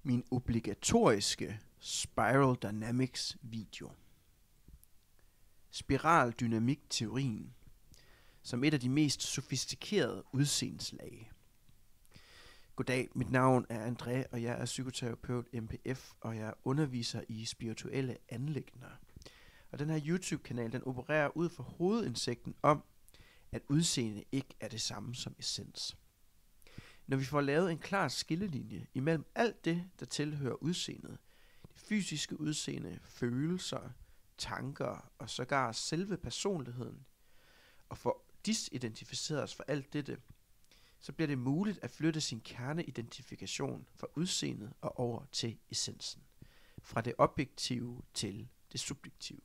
min obligatoriske Spiral Dynamics video. Spiraldynamik-teorien som et af de mest sofistikerede udseendeslag. Goddag, mit navn er André, og jeg er psykoterapeut MPF, og jeg underviser i spirituelle anliggender. Og den her YouTube-kanal, den opererer ud fra hovedindsigten om, at udseende ikke er det samme som essens. Når vi får lavet en klar skillelinje imellem alt det, der tilhører udseendet, det fysiske udseende, følelser, tanker og sågar selve personligheden, og får disidentificeret os for alt dette, så bliver det muligt at flytte sin kerneidentifikation fra udseendet og over til essensen, fra det objektive til det subjektive.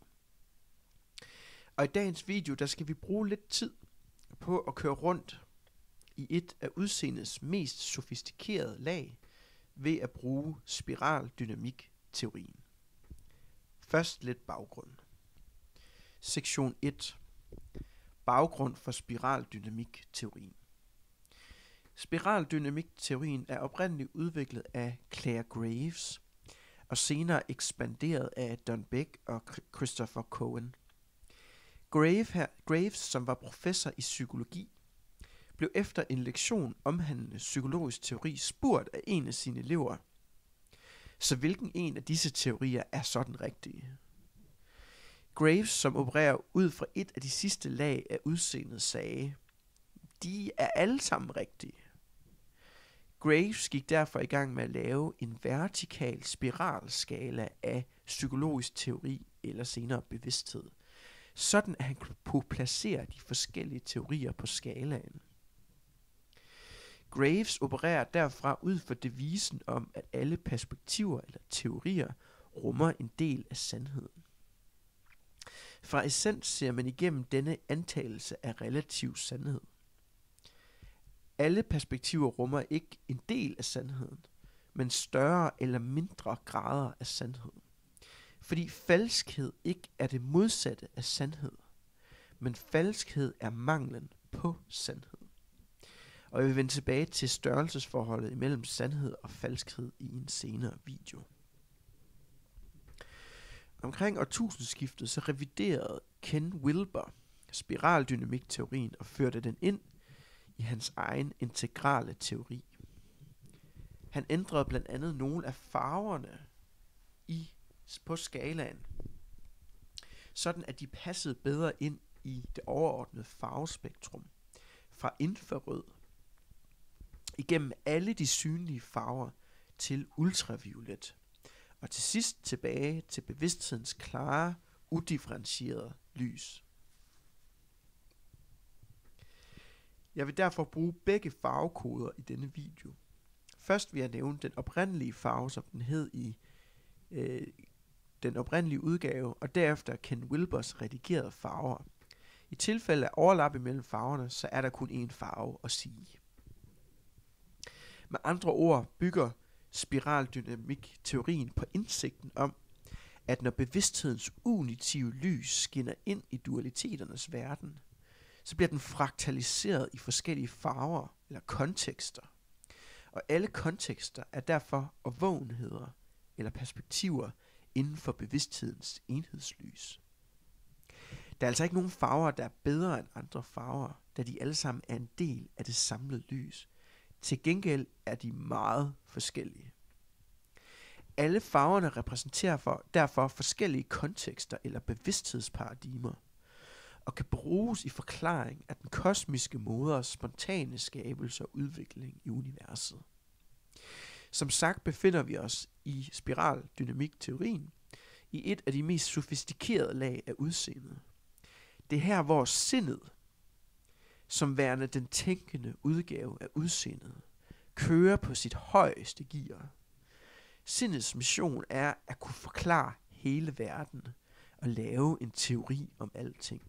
Og i dagens video, der skal vi bruge lidt tid på at køre rundt i et af udseendets mest sofistikerede lag ved at bruge spiraldynamik-teorien. Først lidt baggrund. Sektion 1. Baggrund for spiraldynamik-teorien. Spiraldynamik-teorien er oprindeligt udviklet af Clare Graves og senere ekspanderet af Don Beck og Christopher Cohen. Graves, som var professor i psykologi, blev efter en lektion omhandlende psykologisk teori spurgt af en af sine elever, så hvilken en af disse teorier er så den rigtige? Graves, som opererer ud fra et af de sidste lag af udseendet, sagde, de er alle sammen rigtige. Graves gik derfor i gang med at lave en vertikal spiralskala af psykologisk teori eller senere bevidsthed, sådan at han kunne placere de forskellige teorier på skalaen. Graves opererer derfra ud fra devisen om, at alle perspektiver eller teorier rummer en del af sandheden. Fra essens ser man igennem denne antagelse af relativ sandhed. Alle perspektiver rummer ikke en del af sandheden, men større eller mindre grader af sandhed. Fordi falskhed ikke er det modsatte af sandhed, men falskhed er manglen på sandhed. Og jeg vil vende tilbage til størrelsesforholdet imellem sandhed og falskhed i en senere video. Omkring årtusindskiftet så reviderede Ken Wilber spiraldynamik-teorien og førte den ind i hans egen integrale teori. Han ændrede blandt andet nogle af farverne på skalaen, sådan at de passede bedre ind i det overordnede farvespektrum, fra infrarød igennem alle de synlige farver til ultraviolet, og til sidst tilbage til bevidsthedens klare, udifferentierede lys. Jeg vil derfor bruge begge farvekoder i denne video. Først vil jeg nævne den oprindelige farve, som den hed i den oprindelige udgave, og derefter Ken Wilbers redigerede farver. I tilfælde af overlap mellem farverne, så er der kun én farve at sige. Med andre ord bygger spiraldynamik-teorien på indsigten om, at når bevidsthedens unitive lys skinner ind i dualiteternes verden, så bliver den fraktaliseret i forskellige farver eller kontekster. Og alle kontekster er derfor årvågenheder eller perspektiver inden for bevidsthedens enhedslys. Der er altså ikke nogen farver, der er bedre end andre farver, da de alle sammen er en del af det samlede lys. Til gengæld er de meget forskellige. Alle farverne repræsenterer derfor forskellige kontekster eller bevidsthedsparadigmer, og kan bruges i forklaring af den kosmiske moders spontane skabelse og udvikling i universet. Som sagt befinder vi os i spiraldynamik-teorien i et af de mest sofistikerede lag af udseendet. Det er her, hvor sindet, som værende den tænkende udgave af udseendet, kører på sit højeste gear. Sindets mission er at kunne forklare hele verden og lave en teori om alting.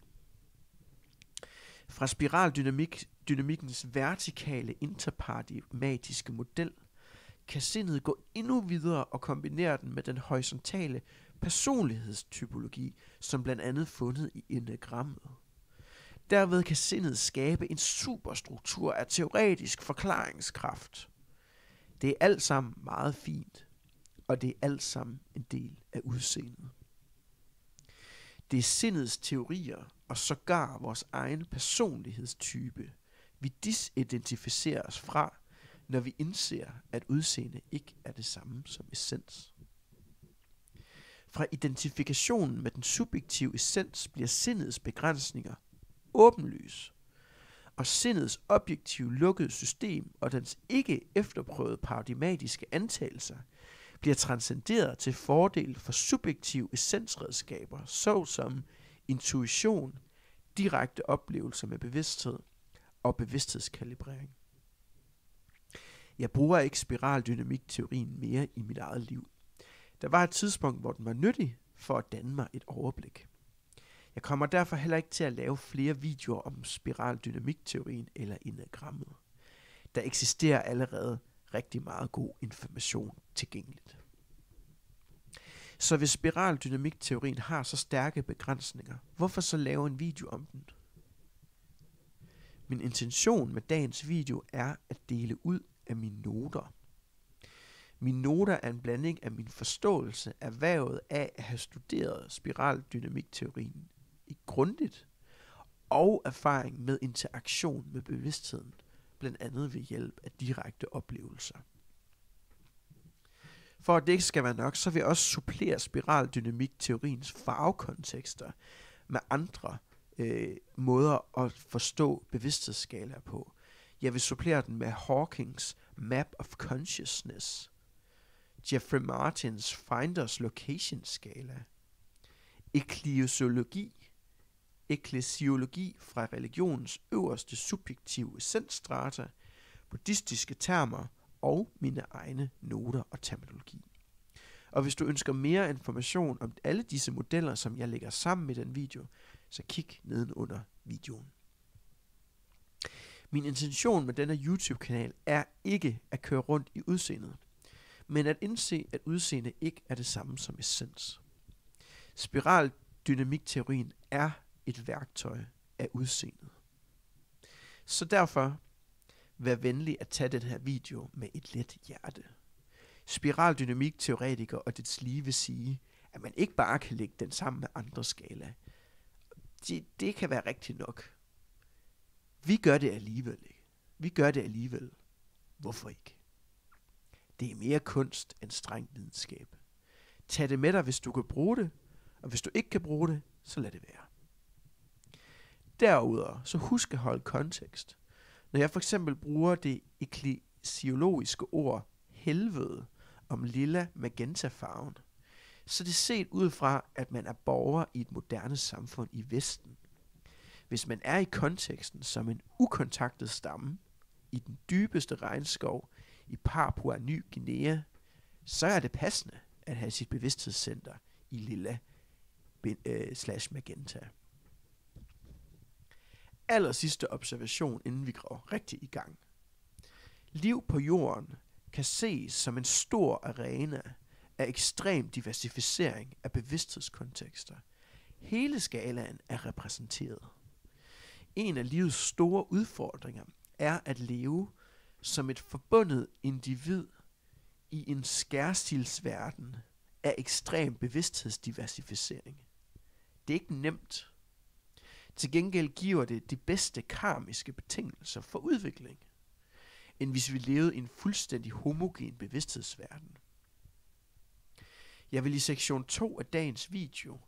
Fra spiraldynamikkens vertikale interparadigmatiske model kan sindet gå endnu videre og kombinere den med den horisontale personlighedstypologi, som blandt andet fundet i enagrammet. Derved kan sindet skabe en superstruktur af teoretisk forklaringskraft. Det er alt sammen meget fint, og det er alt sammen en del af udseendet. Det er sindets teorier og sågar vores egen personlighedstype, vi disidentificerer os fra, når vi indser, at udseende ikke er det samme som essens. Fra identifikationen med den subjektive essens bliver sindets begrænsninger åbenlys, og sindets objektive lukkede system og dens ikke efterprøvede paradigmatiske antagelser bliver transcenderet til fordel for subjektive essensredskaber, såsom intuition, direkte oplevelser med bevidsthed og bevidsthedskalibrering. Jeg bruger ikke spiraldynamikteorien mere i mit eget liv. Der var et tidspunkt, hvor den var nyttig for at danne mig et overblik. Jeg kommer derfor heller ikke til at lave flere videoer om spiraldynamikteorien eller enagrammet. Der eksisterer allerede rigtig meget god information tilgængeligt. Så hvis spiraldynamikteorien har så stærke begrænsninger, hvorfor så lave en video om den? Min intention med dagens video er at dele ud af mine noter. Mine noter er en blanding af min forståelse af erhvervet af at have studeret spiraldynamikteorien grundigt, og erfaring med interaktion med bevidstheden, blandt andet ved hjælp af direkte oplevelser. For at det ikke skal være nok, så vil jeg også supplere spiraldynamikteoriens farvekontekster med andre måder at forstå bevidsthedsskalaer på. Jeg vil supplere den med Hawkings Map of Consciousness, Jeffrey Martins Finders Location skala, eklesiologi fra religionens øverste subjektive essensstrata, buddhistiske termer og mine egne noter og terminologi. Og hvis du ønsker mere information om alle disse modeller, som jeg lægger sammen med den video, så kig nedenunder videoen. Min intention med denne YouTube-kanal er ikke at køre rundt i udseendet, men at indse, at udseende ikke er det samme som essens. Spiraldynamikteorien er et værktøj af udseendet. Så derfor vær venlig at tage den her video med et let hjerte. Spiraldynamikteoretiker og dets lige vil sige, at man ikke bare kan lægge den sammen med andre skala. Det kan være rigtigt nok. Vi gør det alligevel ikke. Vi gør det alligevel. Hvorfor ikke? Det er mere kunst end streng videnskab. Tag det med dig, hvis du kan bruge det, og hvis du ikke kan bruge det, så lad det være. Derudover, så husk at holde kontekst. Når jeg for eksempel bruger det eklesiologiske ord helvede om lilla magentafarven, så det er set ud fra, at man er borger i et moderne samfund i Vesten. Hvis man er i konteksten som en ukontaktet stamme i den dybeste regnskov i Papua Ny Guinea, så er det passende at have sit bevidsthedscenter i lilla /magenta. Aller sidste observation, inden vi går rigtig i gang. Liv på jorden kan ses som en stor arena af ekstrem diversificering af bevidsthedskontekster. Hele skalaen er repræsenteret. En af livets store udfordringer er at leve som et forbundet individ i en skærstilsverden af ekstrem bevidsthedsdiversificering. Det er ikke nemt. Til gengæld giver det de bedste karmiske betingelser for udvikling, end hvis vi levede i en fuldstændig homogen bevidsthedsverden. Jeg vil i sektion 2 af dagens video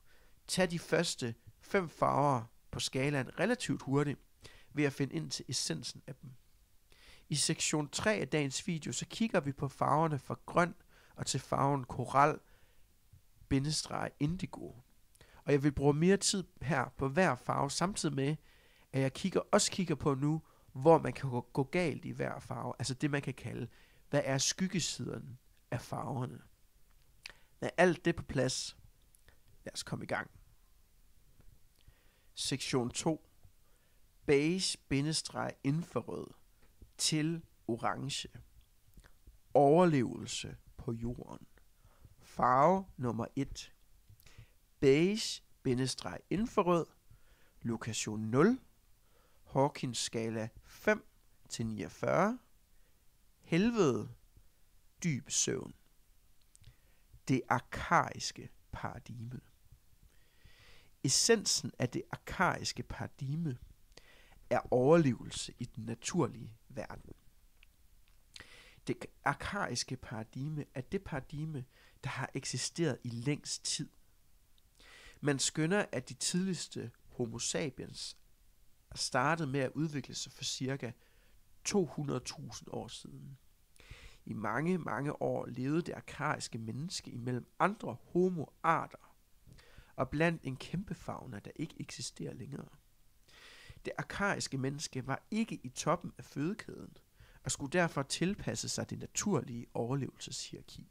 tage de første 5 farver på skalaen relativt hurtigt ved at finde ind til essensen af dem. I sektion 3 af dagens video så kigger vi på farverne fra grøn og til farven koral-indigo. Og jeg vil bruge mere tid her på hver farve, samtidig med, at jeg kigger på nu, hvor man kan gå galt i hver farve. Altså det, man kan kalde, hvad er skyggesiden af farverne. Med alt det på plads, lad os komme i gang. Sektion 2. Beige-infrarød til orange. Overlevelse på jorden. Farve nummer 1. Beige-infrarød. Lokation 0. Hawkins skala 5 til 49. Helvede. Dyb søvn. Det arkaiske paradigme. Essensen af det arkaiske paradigme er overlevelse i den naturlige verden. Det arkaiske paradigme er det paradigme, der har eksisteret i længst tid. Man skønner, at de tidligste homo sapiens startede med at udvikle sig for ca. 200.000 år siden. I mange, mange år levede det arkaiske menneske imellem andre homo-arter og blandt en kæmpe fauna, der ikke eksisterer længere. Det arkaiske menneske var ikke i toppen af fødekæden og skulle derfor tilpasse sig det naturlige overlevelseshierarki.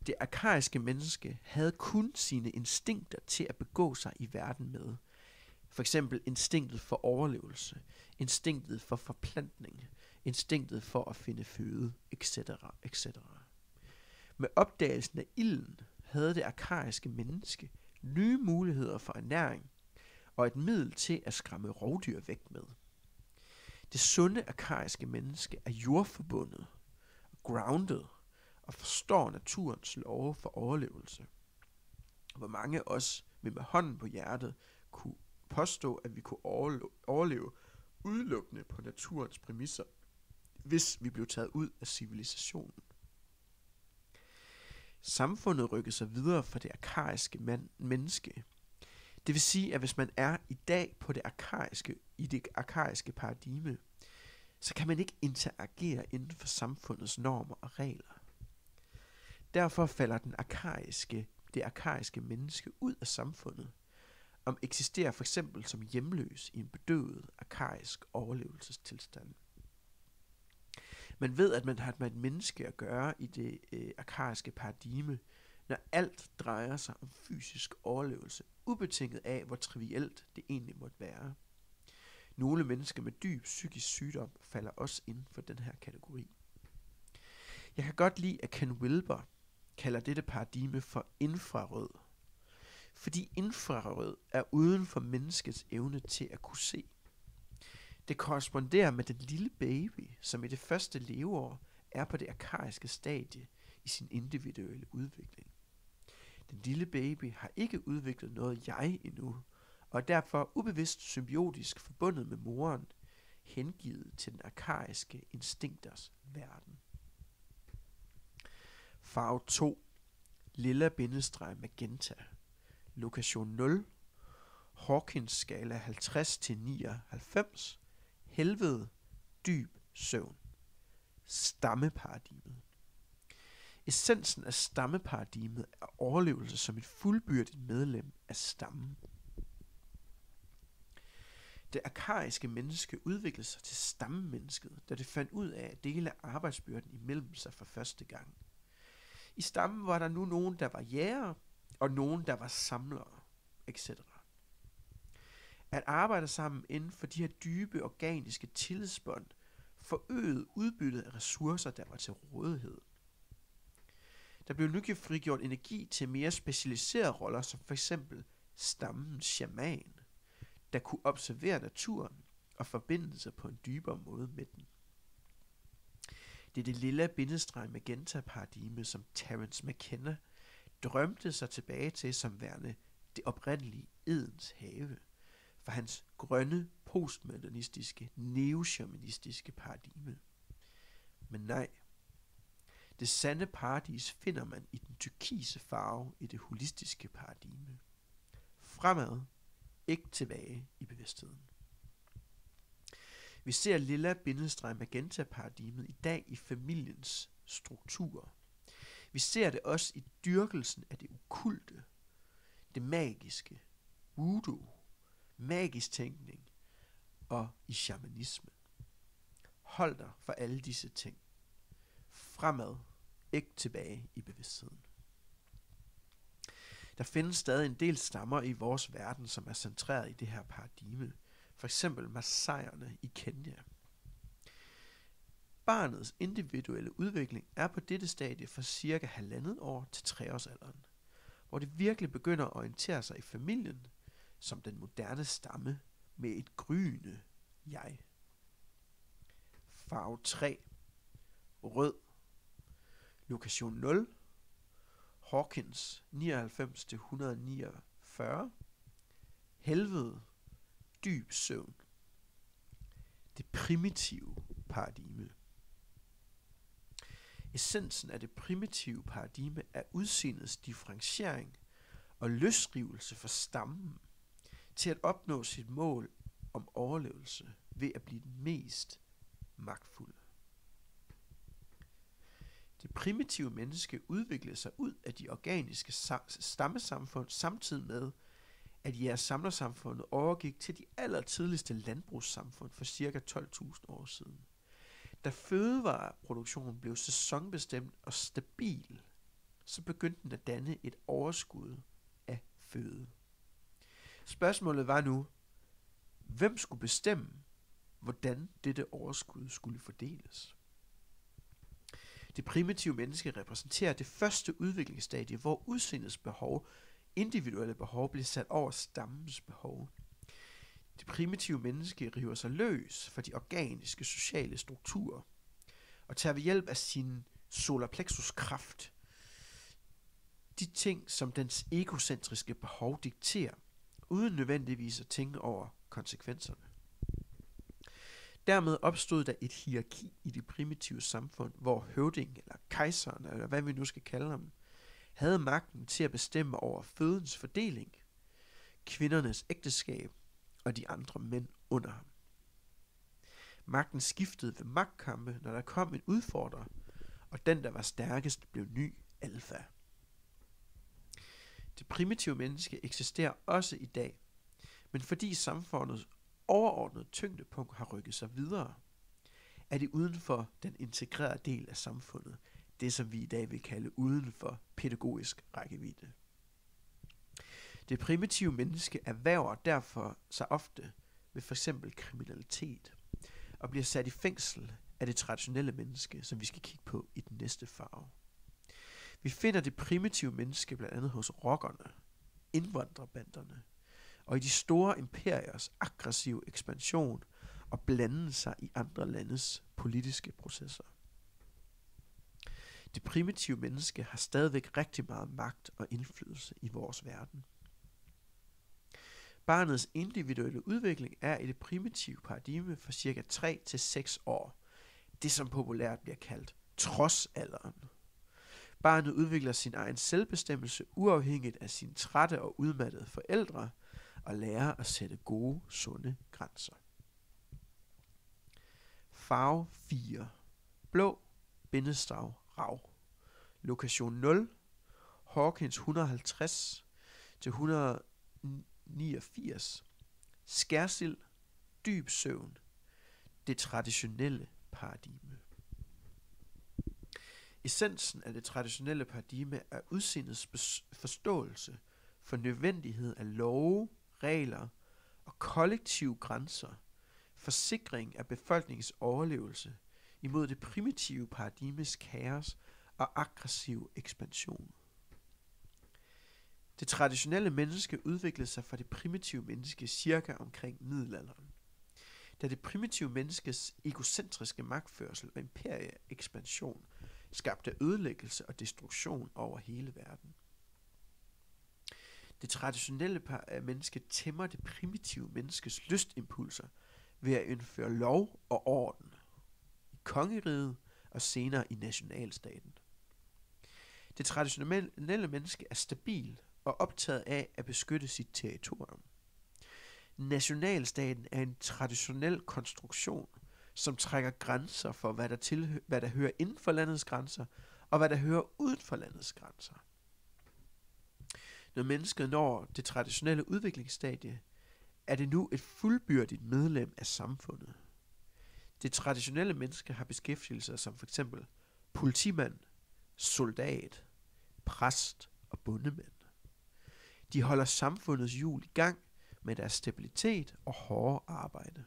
Det arkaiske menneske havde kun sine instinkter til at begå sig i verden med. For eksempel instinktet for overlevelse, instinktet for forplantning, instinktet for at finde føde, etc. etc. Med opdagelsen af ilden havde det arkaiske menneske nye muligheder for ernæring og et middel til at skræmme rovdyr væk med. Det sunde arkaiske menneske er jordforbundet, grounded og forstår naturens love for overlevelse. Hvor mange af os vil med hånden på hjertet kunne påstå, at vi kunne overleve udelukkende på naturens præmisser, hvis vi blev taget ud af civilisationen. Samfundet rykkede sig videre fra det arkaiske menneske. Det vil sige, at hvis man er i dag på i det arkaiske paradigme, så kan man ikke interagere inden for samfundets normer og regler. Derfor falder det arkaiske menneske ud af samfundet, og eksisterer for eksempel som hjemløs i en bedøvet arkaisk overlevelsestilstand. Man ved, at man har med et menneske at gøre i det arkaiske paradigme, når alt drejer sig om fysisk overlevelse, ubetinget af, hvor trivielt det egentlig måtte være. Nogle mennesker med dyb psykisk sygdom falder også inden for den her kategori. Jeg kan godt lide, at Ken Wilber kalder dette paradigme for infrarød, fordi infrarød er uden for menneskets evne til at kunne se. Det korresponderer med den lille baby, som i det første leveår er på det arkaiske stadie i sin individuelle udvikling. Den lille baby har ikke udviklet noget jeg endnu, og er derfor ubevidst symbiotisk forbundet med moren, hengivet til den arkaiske instinkters verden. Farve 2. Lilla-magenta. Lokation 0. Hawkins skala 50-99. Helvede. Dyb søvn. Stammeparadigmet. Essensen af stammeparadigmet er overlevelse som et fuldbyrdet medlem af stammen. Det arkaiske menneske udviklede sig til stammemennesket, da det fandt ud af at dele arbejdsbyrden imellem sig for første gang. I stammen var der nu nogen, der var jægere, og nogen, der var samlere, etc. At arbejde sammen inden for de her dybe organiske tillidsbånd forøgede udbyttet af ressourcer, der var til rådighed. Der blev nu frigjort energi til mere specialiserede roller, som for eksempel stammens shaman, der kunne observere naturen og forbinde sig på en dybere måde med den. Det er det lilla-magenta-paradigme, som Terence McKenna drømte sig tilbage til som værende det oprindelige Edens have, for hans grønne, postmodernistiske, neoshamanistiske paradigme. Men nej, det sande paradis finder man i den turkise farve i det holistiske paradigme. Fremad, ikke tilbage i bevidstheden. Vi ser lilla-magenta-paradigmet i dag i familiens strukturer. Vi ser det også i dyrkelsen af det okkulte, det magiske, voodoo, magisk tænkning og i shamanisme. Hold dig for alle disse ting. Fremad, ikke tilbage i bevidstheden. Der findes stadig en del stammer i vores verden, som er centreret i det her paradigme. For eksempel Masaierne i Kenya. Barnets individuelle udvikling er på dette stadie fra cirka 1,5 år til 3-årsalderen, hvor det virkelig begynder at orientere sig i familien som den moderne stamme med et gryende jeg. Farve 3. Rød. Lokation 0, Hawkins 99-149, helvede, dyb søvn. Det primitive paradigme. Essensen af det primitive paradigme er udseendets differentiering og løsrivelse fra stammen til at opnå sit mål om overlevelse ved at blive den mest magtfulde. Det primitive menneske udviklede sig ud af de organiske stammesamfund samtidig med, at jægersamlersamfundet overgik til de allertidligste landbrugssamfund for ca. 12.000 år siden. Da fødevareproduktionen blev sæsonbestemt og stabil, så begyndte den at danne et overskud af føde. Spørgsmålet var nu, hvem skulle bestemme, hvordan dette overskud skulle fordeles? Det primitive menneske repræsenterer det første udviklingsstadie, hvor udseendets behov, individuelle behov, bliver sat over stammens behov. Det primitive menneske river sig løs fra de organiske sociale strukturer og tager ved hjælp af sin solarplexus kraft de ting, som dens egocentriske behov dikterer, uden nødvendigvis at tænke over konsekvenserne. Dermed opstod der et hierarki i det primitive samfund, hvor høvdingen eller kejseren, eller hvad vi nu skal kalde ham, havde magten til at bestemme over fødens fordeling, kvindernes ægteskab og de andre mænd under ham. Magten skiftede ved magtkampe, når der kom en udfordrer, og den, der var stærkest, blev ny alfa. Det primitive menneske eksisterer også i dag, men fordi samfundets overordnede tyngdepunkt har rykket sig videre, er det uden for den integrerede del af samfundet, det som vi i dag vil kalde uden for pædagogisk rækkevidde. Det primitive menneske erhverver derfor sig ofte ved f.eks. kriminalitet, og bliver sat i fængsel af det traditionelle menneske, som vi skal kigge på i den næste farve. Vi finder det primitive menneske blandt andet hos rockerne, indvandrerbanderne, og i de store imperiers aggressive ekspansion og blande sig i andre landes politiske processer. Det primitive menneske har stadigvæk rigtig meget magt og indflydelse i vores verden. Barnets individuelle udvikling er i det primitive paradigme for ca. 3 til 6 år, det som populært bliver kaldt trodsalderen. Barnet udvikler sin egen selvbestemmelse uafhængigt af sine trætte og udmattede forældre, og lærer at sætte gode, sunde grænser. Farve 4. Blå, rav. Lokation 0. Hawkins 150-189. Skærsild, dyb søvn. Det traditionelle paradigme. Essensen af det traditionelle paradigme er udseendets forståelse for nødvendighed af love, regler og kollektive grænser, forsikring af befolkningens overlevelse imod det primitive paradigmes kaos og aggressiv ekspansion. Det traditionelle menneske udviklede sig fra det primitive menneske cirka omkring middelalderen, da det primitive menneskes egocentriske magtførsel og imperieekspansion skabte ødelæggelse og destruktion over hele verden. Det traditionelle menneske tæmmer det primitive menneskes lystimpulser ved at indføre lov og orden i kongeriget og senere i nationalstaten. Det traditionelle menneske er stabil og optaget af at beskytte sit territorium. Nationalstaten er en traditionel konstruktion, som trækker grænser for, hvad der hører inden for landets grænser, og hvad der hører uden for landets grænser. Når mennesket når det traditionelle udviklingsstadie, er det nu et fuldbyrdigt medlem af samfundet. Det traditionelle menneske har beskæftigelser som f.eks. politimand, soldat, præst og bondemand. De holder samfundets hjul i gang med deres stabilitet og hårde arbejde.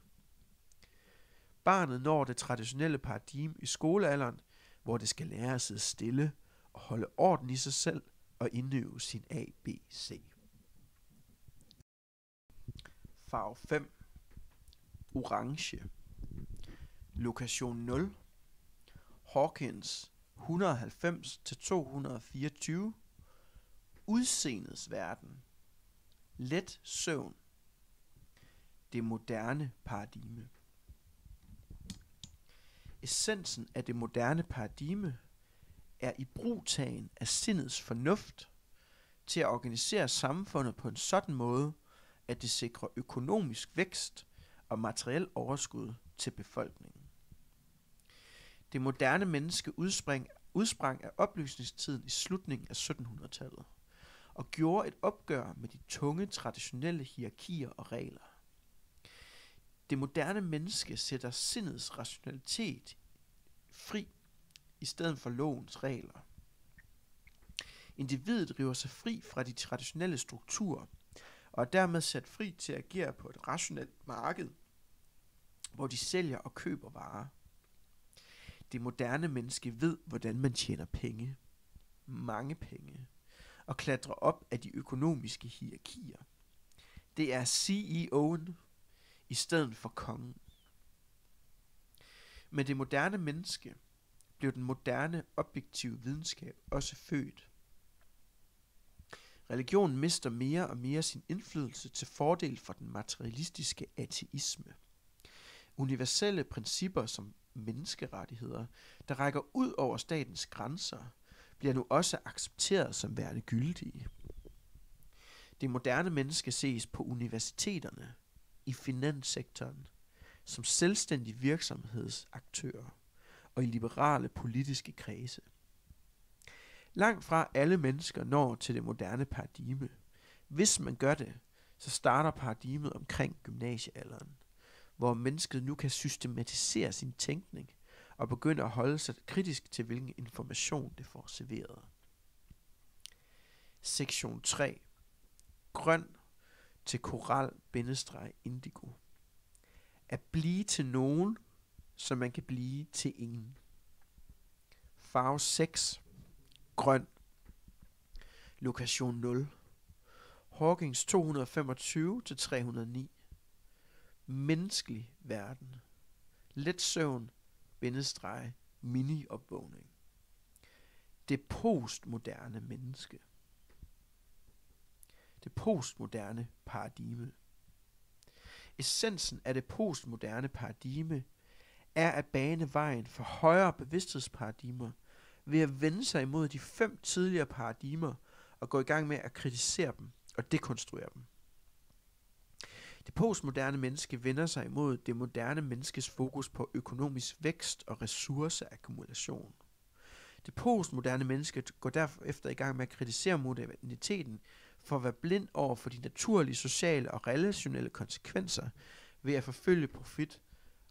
Barnet når det traditionelle paradigme i skolealderen, hvor det skal lære at sidde stille og holde orden i sig selv og indøve sin ABC. Farve 5. Orange. Lokation 0. Hawkins 190 til 224. Udseendets verden. Let søvn. Det moderne paradigme. Essensen af det moderne paradigme er ibrugtagen af sindets fornuft til at organisere samfundet på en sådan måde, at det sikrer økonomisk vækst og materiel overskud til befolkningen. Det moderne menneske udsprang af oplysningstiden i slutningen af 1700-tallet og gjorde et opgør med de tunge traditionelle hierarkier og regler. Det moderne menneske sætter sindets rationalitet fri i stedet for lovens regler. Individet river sig fri fra de traditionelle strukturer og er dermed sat fri til at agere på et rationelt marked, hvor de sælger og køber varer. Det moderne menneske ved, hvordan man tjener penge, mange penge, og klatrer op af de økonomiske hierarkier. Det er CEO'en i stedet for kongen. Med det moderne menneske blev den moderne objektive videnskab også født. Religionen mister mere og mere sin indflydelse til fordel for den materialistiske ateisme. Universelle principper som menneskerettigheder, der rækker ud over statens grænser, bliver nu også accepteret som værende gyldige. Det moderne menneske ses på universiteterne, i finanssektoren, som selvstændige virksomhedsaktører og i liberale politiske kredse. Langt fra alle mennesker når til det moderne paradigme. Hvis man gør det, så starter paradigmet omkring gymnasiealderen, hvor mennesket nu kan systematisere sin tænkning og begynde at holde sig kritisk til, hvilken information det får serveret. Sektion 3. Grøn til koral-indigo. At blive til nogen, så man kan blive til ingen. Farve 6. Grøn. Lokation 0. Hawkins 225-309. Menneskelig verden. Let søvn, mini-opvågning. Det postmoderne menneske. Det postmoderne paradigme. Essensen af det postmoderne paradigme er at bane vejen for højere bevidsthedsparadigmer ved at vende sig imod de 5 tidligere paradigmer og gå i gang med at kritisere dem og dekonstruere dem. Det postmoderne menneske vender sig imod det moderne menneskes fokus på økonomisk vækst og ressourceakkumulation. Det postmoderne menneske går derfor efter i gang med at kritisere moderniteten for at være blind over for de naturlige, sociale og relationelle konsekvenser ved at forfølge profit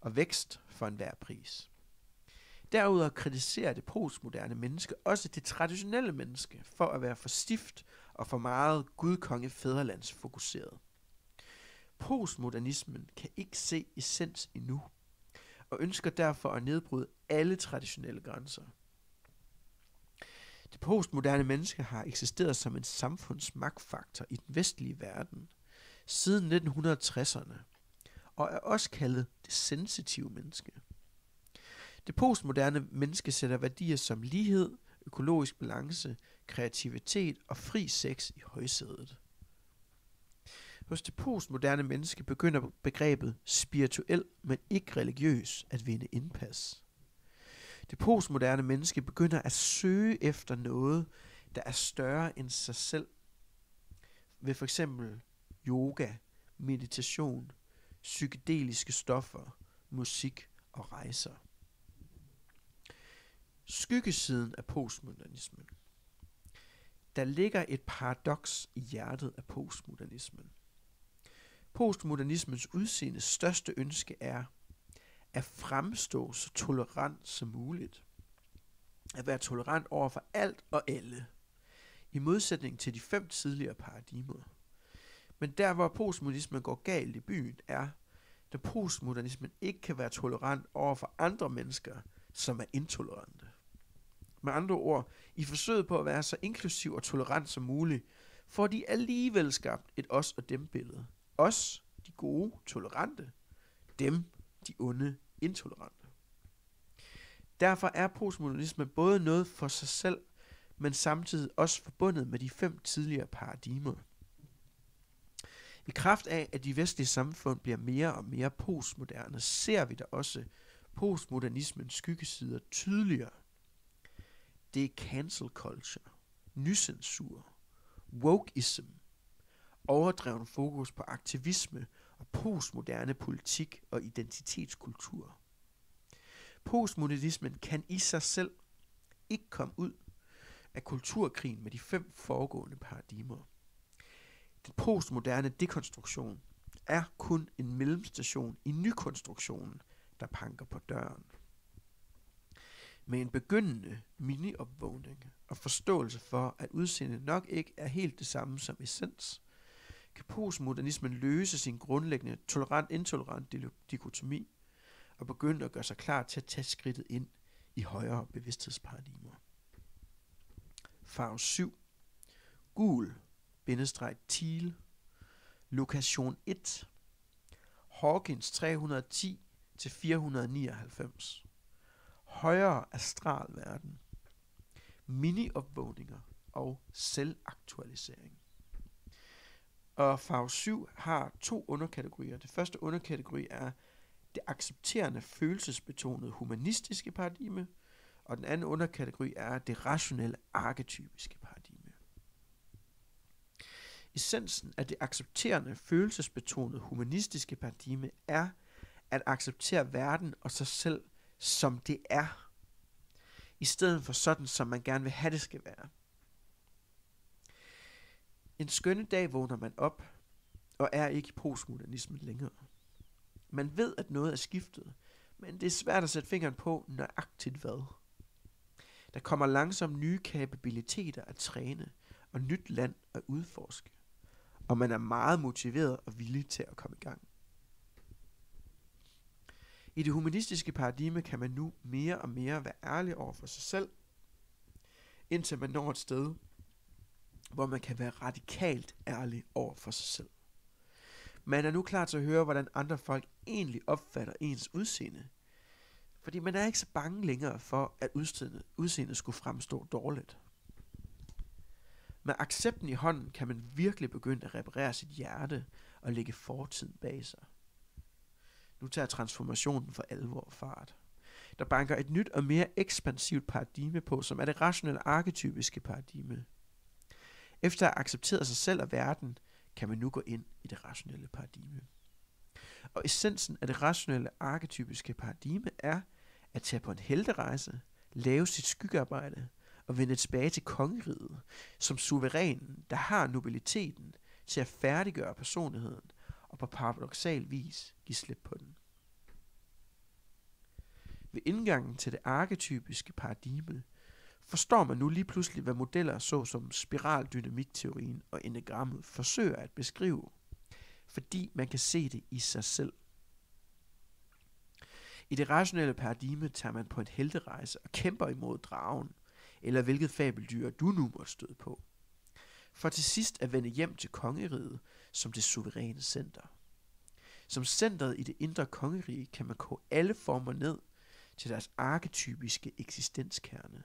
og vækst for enhver pris. Derudover kritiserer det postmoderne menneske også det traditionelle menneske for at være for stift og for meget gudkonge fædrelandsfokuseret. Postmodernismen kan ikke se essens endnu, og ønsker derfor at nedbryde alle traditionelle grænser. Det postmoderne menneske har eksisteret som en samfundsmagtfaktor i den vestlige verden siden 1960'erne, og er også kaldet det sensitive menneske. Det postmoderne menneske sætter værdier som lighed, økologisk balance, kreativitet og fri sex i højsædet. Hos det postmoderne menneske begynder begrebet spirituel, men ikke religiøs at vinde indpas. Det postmoderne menneske begynder at søge efter noget, der er større end sig selv, ved for eksempel yoga, meditation, psykedeliske stoffer, musik og rejser. Skyggesiden af postmodernismen. Der ligger et paradoks i hjertet af postmodernismen. Postmodernismens udseendes største ønske er at fremstå så tolerant som muligt. At være tolerant over for alt og alle, i modsætning til de 5 tidligere paradigmer. Men der, hvor postmodernismen går galt i byen, er, da postmodernismen ikke kan være tolerant over for andre mennesker, som er intolerante. Med andre ord, i forsøget på at være så inklusiv og tolerant som muligt, får de alligevel skabt et os og dem billede. Os, de gode, tolerante. Dem, de onde, intolerante. Derfor er postmodernisme både noget for sig selv, men samtidig også forbundet med de 5 tidligere paradigmer. I kraft af, at de vestlige samfund bliver mere og mere postmoderne, ser vi da også postmodernismens skyggesider tydeligere. Det er cancel culture, nycensur, wokeism, overdreven fokus på aktivisme og postmoderne politik og identitetskultur. Postmodernismen kan i sig selv ikke komme ud af kulturkrigen med de 5 foregående paradigmer. Den postmoderne dekonstruktion er kun en mellemstation i nykonstruktionen, der banker på døren. Med en begyndende mini-opvågning og forståelse for, at udseende nok ikke er helt det samme som essens, kan postmodernismen løse sin grundlæggende tolerant-intolerant dikotomi og begynde at gøre sig klar til at tage skridtet ind i højere bevidsthedsparadigmer. Farve 7. Gul _teal. Lokation 1. Hawkins 310-499. Højere astralverden. Mini-opvågninger og selvaktualisering. Og farve 7 har 2 underkategorier. Det første underkategori er det accepterende, følelsesbetonede humanistiske paradigme, og den anden underkategori er det rationelle, arketypiske paradigme. Essensen af det accepterende, følelsesbetonede humanistiske paradigme er at acceptere verden og sig selv, som det er, i stedet for sådan, som man gerne vil have det skal være. En skønne dag vågner man op og er ikke i postmodernismen længere. Man ved, at noget er skiftet, men det er svært at sætte fingeren på nøjagtigt hvad. Der kommer langsomt nye kapabiliteter at træne og nyt land at udforske, og man er meget motiveret og villig til at komme i gang. I det humanistiske paradigme kan man nu mere og mere være ærlig over for sig selv, indtil man når et sted, hvor man kan være radikalt ærlig over for sig selv. Man er nu klar til at høre, hvordan andre folk egentlig opfatter ens udseende, fordi man er ikke så bange længere for, at udseendet skulle fremstå dårligt. Med accepten i hånden kan man virkelig begynde at reparere sit hjerte og lægge fortiden bag sig. Nu tager transformationen for alvor fart. Der banker et nyt og mere ekspansivt paradigme på, som er det rationelle arketypiske paradigme. Efter at have accepteret sig selv og verden, kan man nu gå ind i det rationelle paradigme. Og essensen af det rationelle arketypiske paradigme er at tage på en helterejse, lave sit skyggearbejde og vende tilbage til kongeriget som suverænen, der har nobiliteten til at færdiggøre personligheden og på paradoksal vis give slip på den. Ved indgangen til det arketypiske paradigme forstår man nu lige pludselig, hvad modeller såsom spiraldynamikteorien og enagrammet forsøger at beskrive, fordi man kan se det i sig selv. I det rationelle paradigme tager man på en helterejse og kæmper imod dragen, eller hvilket fabeldyr du nu måtte støde på, for til sidst at vende hjem til kongeriget som det suveræne center. Som centret i det indre kongerige kan man koge alle former ned til deres arketypiske eksistenskerne.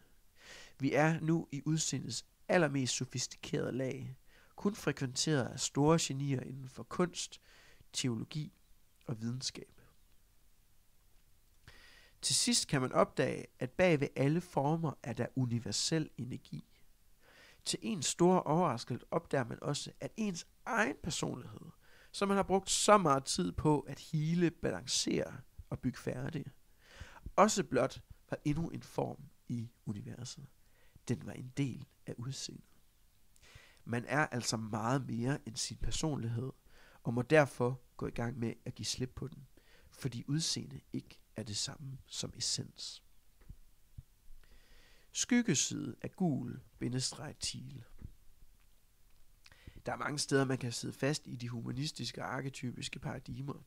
Vi er nu i udseendets allermest sofistikerede lag, kun frekventeret af store genier inden for kunst, teologi og videnskab. Til sidst kan man opdage, at bag ved alle former er der universel energi. Til ens store overraskelse opdager man også, at ens egen personlighed, som man har brugt så meget tid på at hele, balancere og bygge færdig, også blot var endnu en form i universet. Den var en del af udseendet. Man er altså meget mere end sin personlighed, og må derfor gå i gang med at give slip på den, fordi udseende ikke er det samme som essens. Skyggeside af gul-teal. Der er mange steder, man kan sidde fast i de humanistiske og arketypiske paradigmer.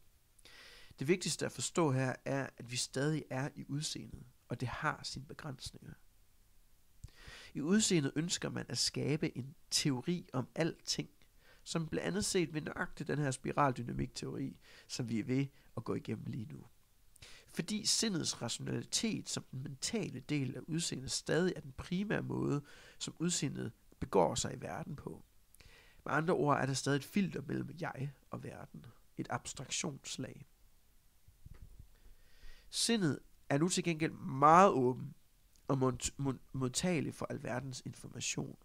Det vigtigste at forstå her er, at vi stadig er i udseendet, og det har sine begrænsninger. I udseendet ønsker man at skabe en teori om alting, som blandt andet set ved nøjagtigt den her spiraldynamikteori, som vi er ved at gå igennem lige nu. Fordi sindets rationalitet som den mentale del af udseendet stadig er den primære måde, som udseendet begår sig i verden på. Med andre ord er der stadig et filter mellem jeg og verden. Et abstraktionslag. Sindet er nu til gengæld meget åben og modtagelig for alverdens information.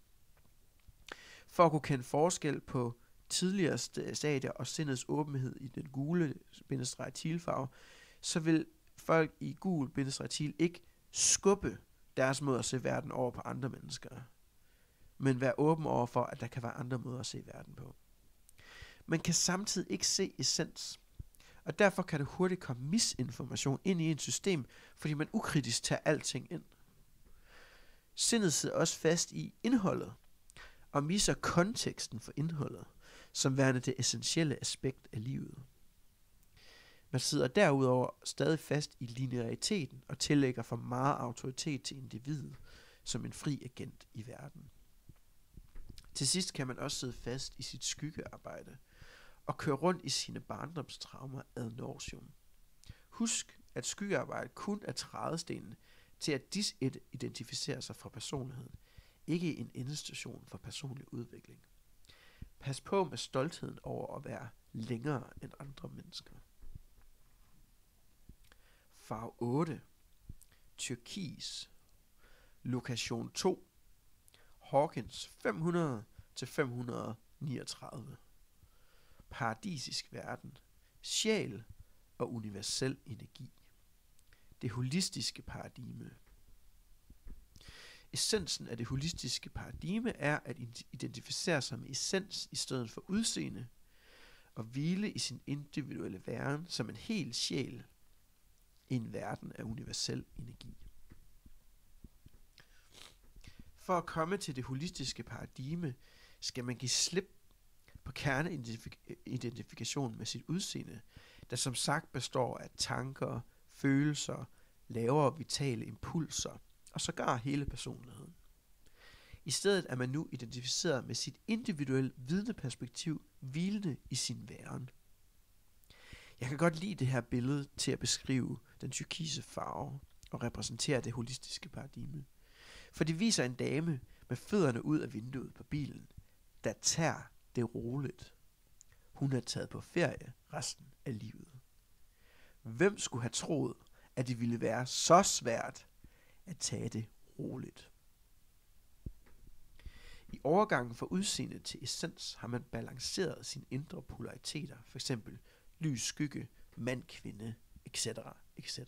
For at kunne kende forskel på tidligere stadier og sindets åbenhed i den gule-tealfarve, så vil folk i gul-teal ikke skubbe deres måde at se verden over på andre mennesker, men være åben over for, at der kan være andre måder at se verden på. Man kan samtidig ikke se essens, og derfor kan det hurtigt komme misinformation ind i et system, fordi man ukritisk tager alting ind. Sindet sidder også fast i indholdet, og misser konteksten for indholdet, som værende det essentielle aspekt af livet. Man sidder derudover stadig fast i lineariteten og tillægger for meget autoritet til individet som en fri agent i verden. Til sidst kan man også sidde fast i sit skyggearbejde og køre rundt i sine barndomstraumer ad nauseum. Husk, at skyggearbejde kun er trædestenen til at disidentificere sig fra personligheden, ikke en endestation for personlig udvikling. Pas på med stoltheden over at være længere end andre mennesker. Farve 8. Tyrkis. Lokation 2. Hawkins 500-539. Paradisisk verden. Sjæl og universel energi. Det holistiske paradigme. Essensen af det holistiske paradigme er at identificere sig med essens i stedet for udseende, og hvile i sin individuelle væren som en hel sjæl i en verden af universel energi. For at komme til det holistiske paradigme, skal man give slip på kerneidentifikation med sit udseende, der som sagt består af tanker, følelser, lavere vitale impulser og sågar hele personligheden. I stedet er man nu identificeret med sit individuelle vidneperspektiv hvilende i sin væren. Jeg kan godt lide det her billede til at beskrive den tyrkise farve og repræsentere det holistiske paradigme. For det viser en dame med fødderne ud af vinduet på bilen, der tager det roligt. Hun er taget på ferie resten af livet. Hvem skulle have troet, at det ville være så svært at tage det roligt? I overgangen fra udseende til essens har man balanceret sine indre polariteter, f.eks. lys, skygge, mand, kvinde, etc. etc.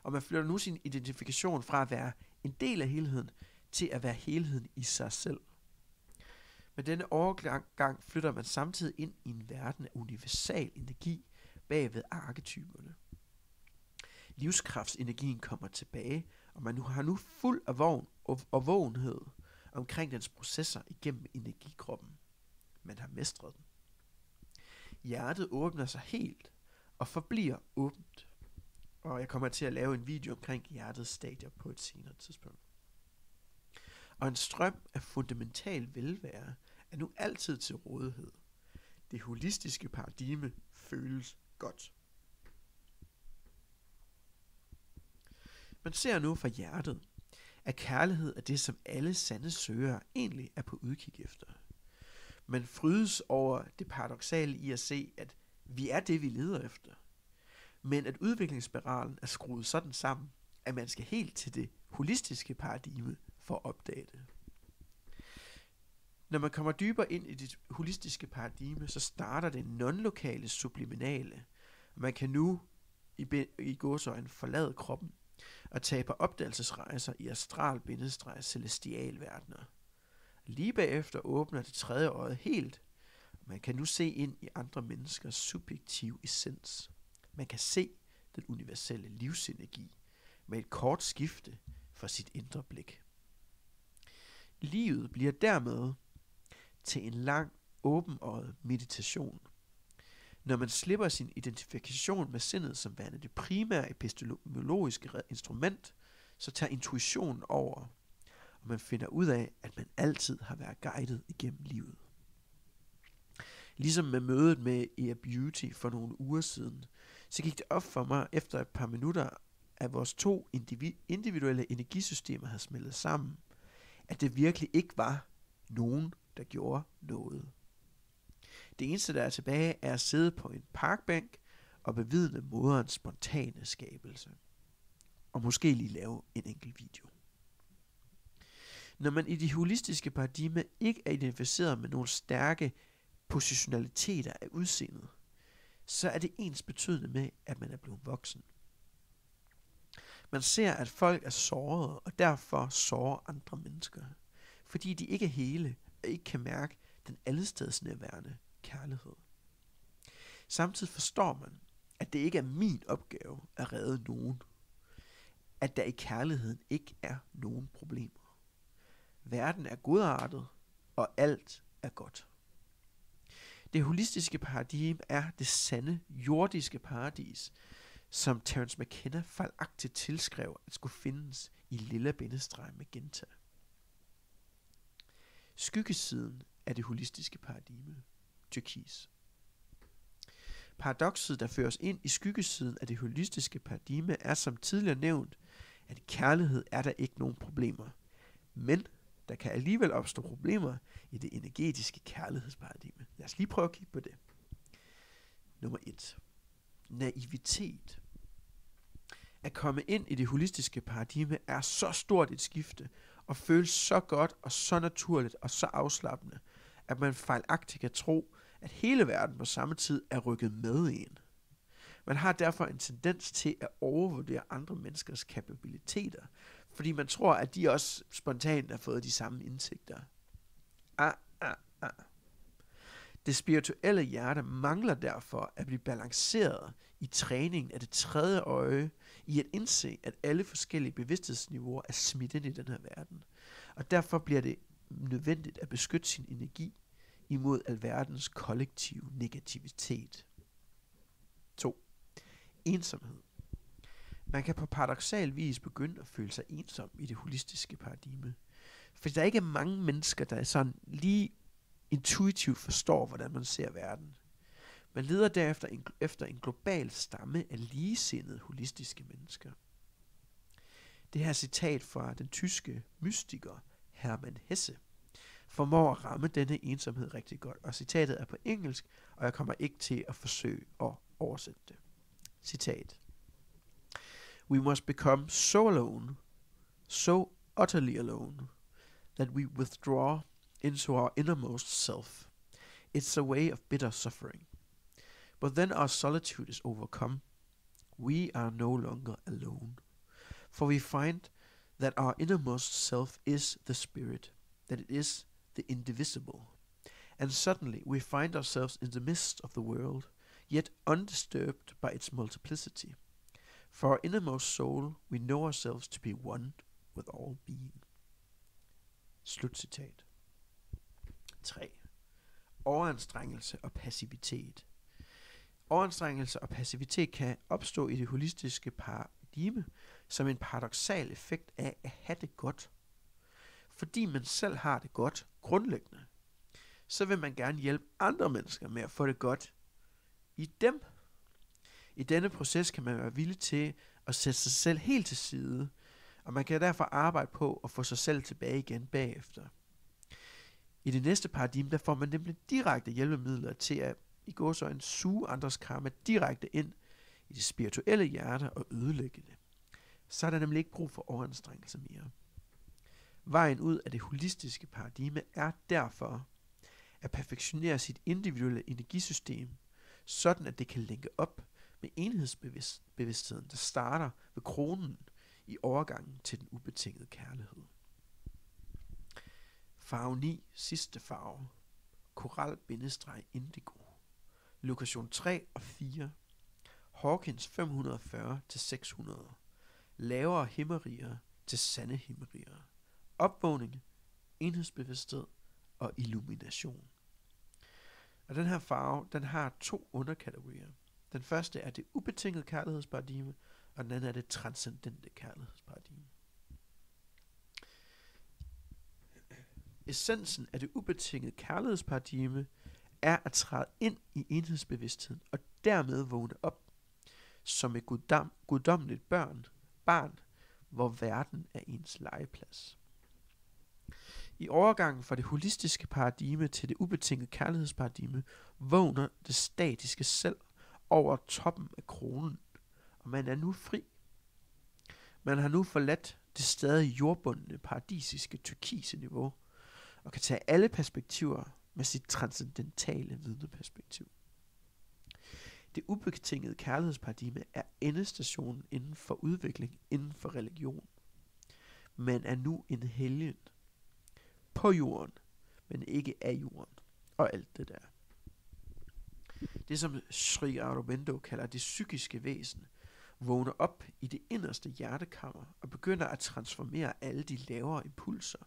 Og man flytter nu sin identifikation fra at være en del af helheden til at være helheden i sig selv. Med denne overgang flytter man samtidig ind i en verden af universal energi bagved arketyperne. Livskraftsenergien kommer tilbage, og man har nu fuld af vågenhed omkring dens processer igennem energikroppen. Man har mestret den. Hjertet åbner sig helt og forbliver åbent. Og jeg kommer til at lave en video omkring hjertets stadier på et senere tidspunkt. Og en strøm af fundamental velvære er nu altid til rådighed. Det holistiske paradigme føles godt. Man ser nu fra hjertet, at kærlighed er det, som alle sande søgere egentlig er på udkig efter. Man frydes over det paradoksale i at se, at vi er det, vi leder efter. Men at udviklingsspiralen er skruet sådan sammen, at man skal helt til det holistiske paradigme for at opdage det. Når man kommer dybere ind i det holistiske paradigme, så starter det non-lokale subliminale. Man kan nu i gåseøjne forlade kroppen og tage på opdagelsesrejser i astral-celestialverdener. Lige bagefter åbner det tredje øje helt, og man kan nu se ind i andre menneskers subjektive essens. Man kan se den universelle livsenergi med et kort skifte for sit indre blik. Livet bliver dermed til en lang, åbenøjet meditation. Når man slipper sin identifikation med sindet som værende det primære epistemologiske instrument, så tager intuitionen over, og man finder ud af, at man altid har været guidet igennem livet. Ligesom med mødet med Ea Beauty for nogle uger siden, så gik det op for mig efter et par minutter, at vores to individuelle energisystemer havde smeltet sammen, at det virkelig ikke var nogen, der gjorde noget. Det eneste, der er tilbage, er at sidde på en parkbænk og bevidne moderens spontane skabelse. Og måske lige lave en enkelt video. Når man i de holistiske paradigmer ikke er identificeret med nogle stærke positionaliteter af udseendet, så er det ens betydende med, at man er blevet voksen. Man ser, at folk er sårede, og derfor sårer andre mennesker, fordi de ikke er hele og ikke kan mærke den allestedsnærværende kærlighed. Samtidig forstår man, at det ikke er min opgave at redde nogen. At der i kærligheden ikke er nogen problemer. Verden er godartet, og alt er godt. Det holistiske paradigme er det sande jordiske paradis, som Terence McKenna fejlagtigt tilskrev at skulle findes i lille bindestreg magenta. Skyggesiden af det holistiske paradigme, turkis. Paradokset, der føres ind i skyggesiden af det holistiske paradigme, er som tidligere nævnt, at i kærlighed er der ikke nogen problemer. Men der kan alligevel opstå problemer i det energetiske kærlighedsparadigme. Lad os lige prøve at kigge på det. Nummer 1. Naivitet. At komme ind i det holistiske paradigme er så stort et skifte, og føles så godt og så naturligt og så afslappende, at man fejlagtigt kan tro, at hele verden på samme tid er rykket med en. Man har derfor en tendens til at overvurdere andre menneskers kapabiliteter, fordi man tror, at de også spontant har fået de samme indsigter. Det spirituelle hjerte mangler derfor at blive balanceret i træningen af det tredje øje, i at indse, at alle forskellige bevidsthedsniveauer er smidt ind i den her verden. Og derfor bliver det nødvendigt at beskytte sin energi imod alverdens kollektive negativitet. 2. Ensomhed. Man kan på paradoksal vis begynde at føle sig ensom i det holistiske paradigme. For der er ikke mange mennesker, der sådan lige intuitivt forstår, hvordan man ser verden. Man leder derefter efter en global stamme af ligesindede holistiske mennesker. Det her citat fra den tyske mystiker Hermann Hesse formår at ramme denne ensomhed rigtig godt, og citatet er på engelsk, og jeg kommer ikke til at forsøge at oversætte det. Citat. We must become so alone, so utterly alone, that we withdraw into our innermost self. It's a way of bitter suffering. But then our solitude is overcome. We are no longer alone. For we find that our innermost self is the spirit, that it is the indivisible. And suddenly we find ourselves in the midst of the world, yet undisturbed by its multiplicity. For our innermost soul, we know ourselves to be one with all being. Slutcitat. 3. Overanstrengelse og passivitet. Overanstrengelse og passivitet kan opstå i det holistiske paradigme som en paradoksal effekt af at have det godt. Fordi man selv har det godt grundlæggende, så vil man gerne hjælpe andre mennesker med at få det godt i dem. I denne proces kan man være villig til at sætte sig selv helt til side, og man kan derfor arbejde på at få sig selv tilbage igen bagefter. I det næste paradigme, der får man nemlig direkte hjælpemidler til at i gåseøjne suge andres karma direkte ind i det spirituelle hjerte og ødelægge det. Så er der nemlig ikke brug for overanstrengelse mere. Vejen ud af det holistiske paradigme er derfor at perfektionere sit individuelle energisystem, sådan at det kan linke op med enhedsbevidstheden, der starter ved kronen i overgangen til den ubetingede kærlighed. Farve 9, sidste farve, koral-indigo. Lokation 3 og 4, Hawkins 540-600, lavere himmeriger til sande himmeriger, opvågning, enhedsbevidsthed og illumination. Og den her farve, den har 2 underkategorier. Den første er det ubetingede kærlighedsparadigme, og den anden er det transcendente kærlighedsparadigme. Essensen af det ubetingede kærlighedsparadigme er at træde ind i enhedsbevidstheden og dermed vågne op. som et guddommeligt barn, hvor verden er ens legeplads. I overgangen fra det holistiske paradigme til det ubetingede kærlighedsparadigme vågner det statiske selv over toppen af kronen, og man er nu fri. Man har nu forladt det stadig jordbundne paradisiske turkise niveau, og kan tage alle perspektiver med sit transcendentale vidneperspektiv. Det ubetingede kærlighedsparadigme er endestationen inden for udvikling, inden for religion. Man er nu en helgen på jorden, men ikke af jorden, og alt det der. Det som Sri Aurobindo kalder det psykiske væsen, vågner op i det inderste hjertekammer og begynder at transformere alle de lavere impulser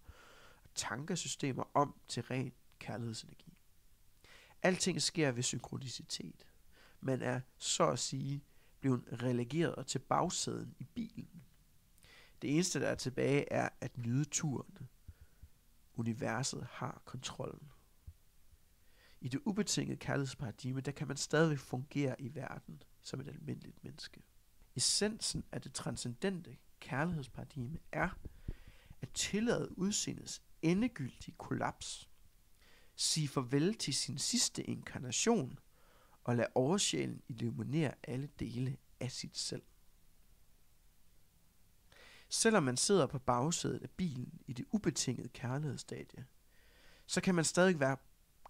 og tankesystemer om til ren kærlighedsenergi. Alting sker ved synkronicitet. Man er, så at sige, blevet relegeret til bagsæden i bilen. Det eneste, der er tilbage, er at nyde turen. Universet har kontrollen. I det ubetingede kærlighedsparadigme, der kan man stadig fungere i verden som et almindeligt menneske. Essensen af det transcendente kærlighedsparadigme er at tillade udseendets endegyldige kollaps, sige farvel til sin sidste inkarnation og lade oversjælen illuminere alle dele af sit selv. Selvom man sidder på bagsædet af bilen i det ubetingede kærlighedsstadie, så kan man stadig være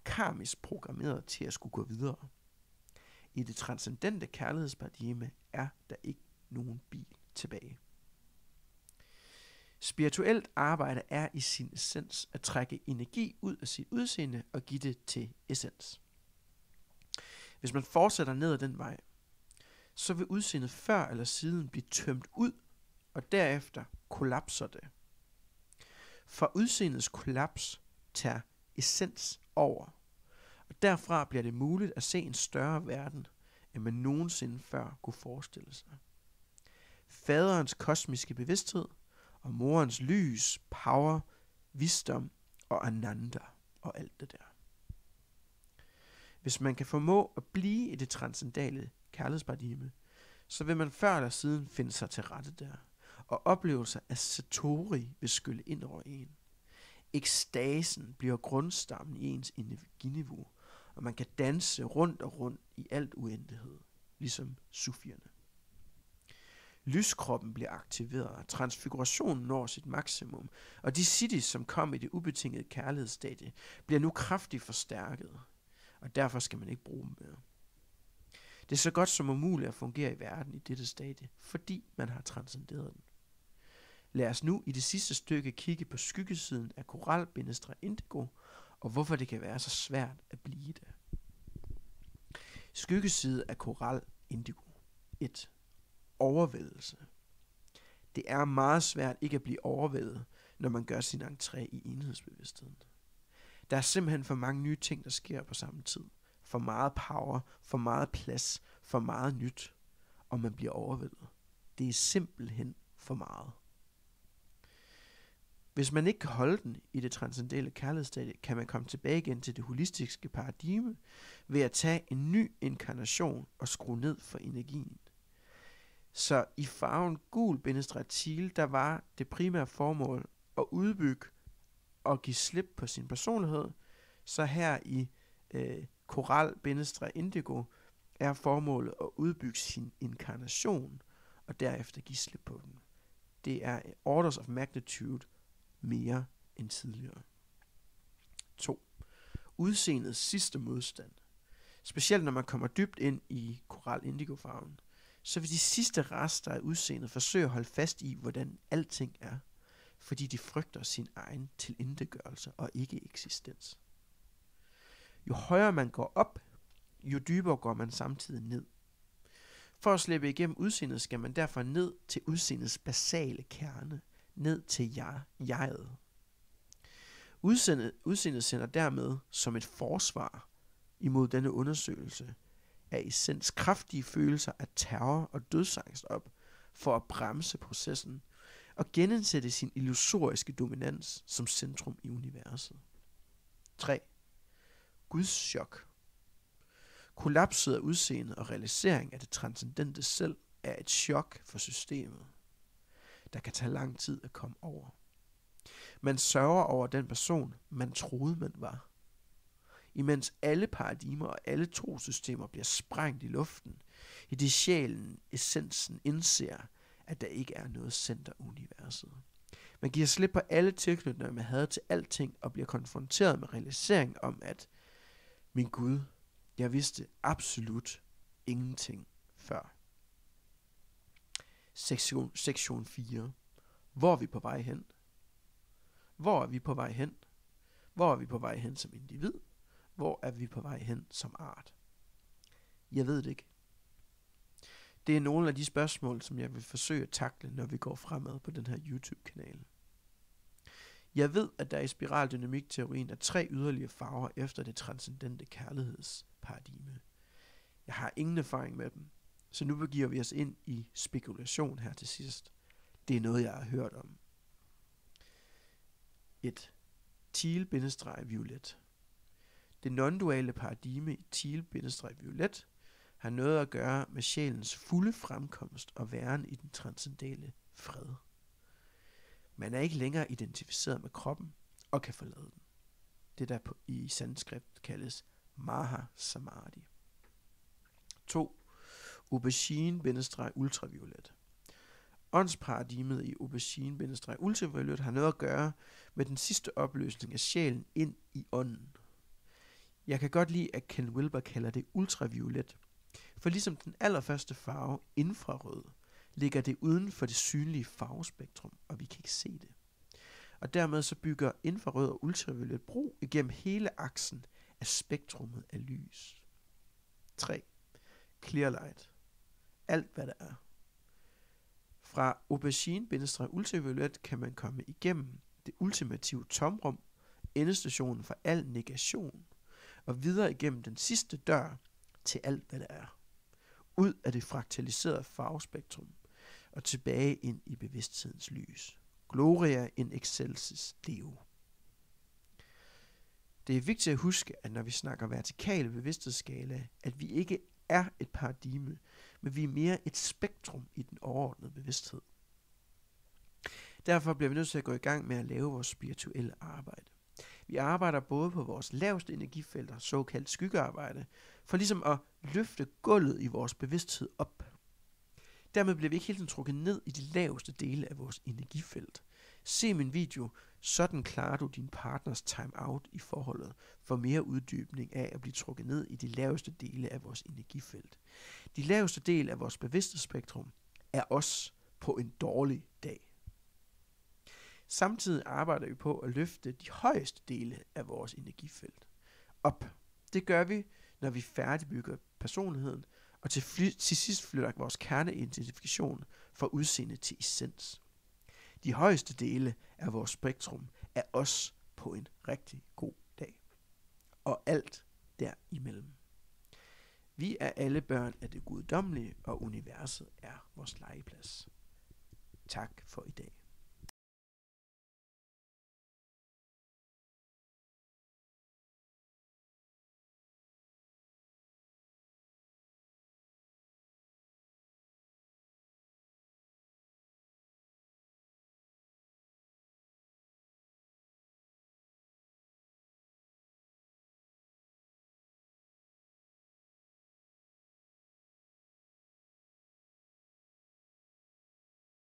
karmisk programmeret til at skulle gå videre. I det transcendente kærlighedsparadigme er der ikke nogen bil tilbage. Spirituelt arbejde er i sin essens at trække energi ud af sit udseende og give det til essens. Hvis man fortsætter ned ad den vej, så vil udseendet før eller siden blive tømt ud, og derefter kollapser det. For udseendets kollaps tager essens over, og derfra bliver det muligt at se en større verden, end man nogensinde før kunne forestille sig. Faderens kosmiske bevidsthed og morens lys, power, visdom og ananda og alt det der. Hvis man kan formå at blive i det transcendentale kærlighedsparadigme, så vil man før eller siden finde sig til rette der, og oplevelser af satori vil skylle ind over en. Ekstasen bliver grundstammen i ens energiniveau, og man kan danse rundt og rundt i alt uendelighed, ligesom sufierne. Lyskroppen bliver aktiveret, transfigurationen når sit maksimum, og de siddhis, som kom i det ubetingede kærlighedsstadie, bliver nu kraftigt forstærket, og derfor skal man ikke bruge dem mere. Det er så godt som umuligt at fungere i verden i dette stadie, fordi man har transcenderet den. Lad os nu i det sidste stykke kigge på skyggesiden af koral-indigo, og hvorfor det kan være så svært at blive det. Skyggeside af koral-indigo. 1. Overvældelse. Det er meget svært ikke at blive overvældet, når man gør sin entré i enhedsbevidstheden. Der er simpelthen for mange nye ting, der sker på samme tid. For meget power, for meget plads, for meget nyt, og man bliver overvældet. Det er simpelthen for meget. Hvis man ikke kan holde den i det transcendentale kærlighedsstadie, kan man komme tilbage igen til det holistiske paradigme ved at tage en ny inkarnation og skrue ned for energien. Så i farven gul-teal, der var det primære formål at udbygge og give slip på sin personlighed. Så her i koral-indigo er formålet at udbygge sin inkarnation og derefter give slip på den. Det er orders of magnitude mere end tidligere. 2. Udseendets sidste modstand. Specielt når man kommer dybt ind i koral-indigo-farven, så vil de sidste rester af udseendet forsøge at holde fast i, hvordan alting er, fordi de frygter sin egen tilintetgørelse og ikke eksistens. Jo højere man går op, jo dybere går man samtidig ned. For at slippe igennem udseendet skal man derfor ned til udseendets basale kerne, ned til jeget. Udseendet sender dermed som et forsvar imod denne undersøgelse af essens kraftige følelser af terror og dødsangst op for at bremse processen og genindsætte sin illusoriske dominans som centrum i universet. 3. Guds chok. Kollapset af udseendet og realisering af det transcendente selv er et chok for systemet, der kan tage lang tid at komme over. Man sørger over den person, man troede, man var. Imens alle paradigmer og alle trosystemer bliver sprængt i luften, i det sjælen, essensen, indser, at der ikke er noget center-universet. Man giver slip på alle tilknytninger, man havde til alting, og bliver konfronteret med realisering om, at min Gud, jeg vidste absolut ingenting før. Sektion 4. Hvor er vi på vej hen? Hvor er vi på vej hen? Hvor er vi på vej hen som individ? Hvor er vi på vej hen som art? Jeg ved det ikke. Det er nogle af de spørgsmål, som jeg vil forsøge at takle, når vi går fremad på den her YouTube-kanal. Jeg ved, at der i spiraldynamikteorien er 3 yderligere farver efter det transcendente kærlighedsparadigme. Jeg har ingen erfaring med dem, så nu begiver vi os ind i spekulation her til sidst. Det er noget, jeg har hørt om. 1. Teal-violet. Det non-duale paradigme i teal-violet har noget at gøre med sjælens fulde fremkomst og væren i den transcendentale fred. Man er ikke længere identificeret med kroppen og kan forlade den. Det der i sanskrit kaldes Maha Samadhi. 2. Aubergine-ultraviolet. Åndsparadigmet i aubergine-ultraviolet har noget at gøre med den sidste opløsning af sjælen ind i ånden. Jeg kan godt lide, at Ken Wilber kalder det ultraviolet, for ligesom den allerførste farve, infrarød, ligger det uden for det synlige farvespektrum, og vi kan ikke se det. Og dermed så bygger infrarød og ultraviolet bro igennem hele aksen af spektrummet af lys. 3. Clear light. Alt hvad der er. Fra aubergine-ultraviolet kan man komme igennem det ultimative tomrum, endestationen for al negation, og videre igennem den sidste dør til alt hvad der er. Ud af det fraktaliserede farvespektrum og tilbage ind i bevidsthedens lys. Gloria in excelsis Deo. Det er vigtigt at huske, at når vi snakker vertikale bevidsthedsskala, at vi ikke er et paradigme, men vi er mere et spektrum i den overordnede bevidsthed. Derfor bliver vi nødt til at gå i gang med at lave vores spirituelle arbejde. Vi arbejder både på vores laveste energifelter, såkaldt skyggearbejde, for ligesom at løfte gulvet i vores bevidsthed op. Dermed bliver vi ikke helt tiden trukket ned i de laveste dele af vores energifelt. Se min video, sådan klarer du din partners time-out i forholdet, for mere uddybning af at blive trukket ned i de laveste dele af vores energifelt. De laveste dele af vores bevidsthedsspektrum er os på en dårlig dag. Samtidig arbejder vi på at løfte de højeste dele af vores energifelt op. Det gør vi, når vi færdigbygger personligheden, og til sidst flytter vores kerneidentifikation fra udseende til essens. De højeste dele af vores spektrum er os på en rigtig god dag. Og alt derimellem. Vi er alle børn af det guddommelige, og universet er vores legeplads. Tak for i dag.